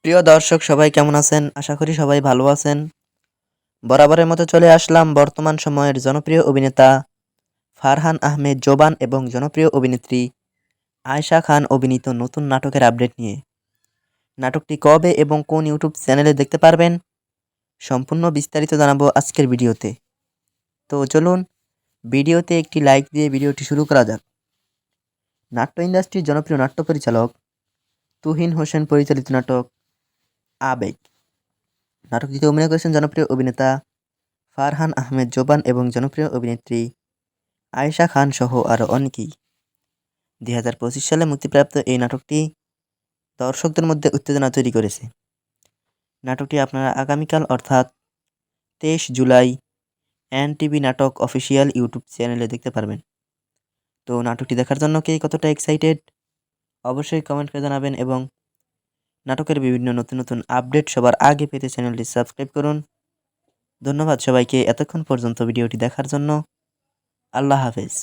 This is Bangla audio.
প্রিয় দর্শক সবাই কেমন আছেন? আশা করি সবাই ভালো আছেন। বরাবরের মতো চলে আসলাম বর্তমান সময়ের জনপ্রিয় অভিনেতা ফারহান আহমেদ জোবান এবং জনপ্রিয় অভিনেত্রী আয়েশা খান অভিনীত নতুন নাটকের আপডেট নিয়ে। নাটকটি কবে এবং কোন ইউটিউব চ্যানেলে দেখতে পারবেন? সম্পূর্ণ বিস্তারিত জানাবো আজকের ভিডিওতে। তো চলুন ভিডিওতে একটি লাইক দিয়ে ভিডিওটি শুরু করা যাক। নাট্য ইন্ডাস্ট্রির জনপ্রিয় নাট্য পরিচালক তুহিন হোসেন পরিচালিত নাটক আবেগ। নাটকটিতে অভিনয় করেছেন জনপ্রিয় অভিনেতা ফারহান আহমেদ জোবান এবং জনপ্রিয় অভিনেত্রী আয়েশা খান সহ আরও অনেকেই। 2025 সালে মুক্তিপ্রাপ্ত এই নাটকটি দর্শকদের মধ্যে উত্তেজনা তৈরি করেছে। নাটকটি আপনারা আগামীকাল অর্থাৎ 23 জুলাই এনটিভি নাটক অফিসিয়াল ইউটিউব চ্যানেলে দেখতে পারবেন। তো নাটকটি দেখার জন্য কে কতটা এক্সাইটেড অবশ্যই কমেন্ট করে জানাবেন এবং নাটকের বিভিন্ন নতুন নতুন আপডেট সবার আগে পেতে চ্যানেলটি সাবস্ক্রাইব করুন। ধন্যবাদ সবাইকে এতক্ষণ পর্যন্ত ভিডিওটি দেখার জন্য। আল্লাহ হাফেজ।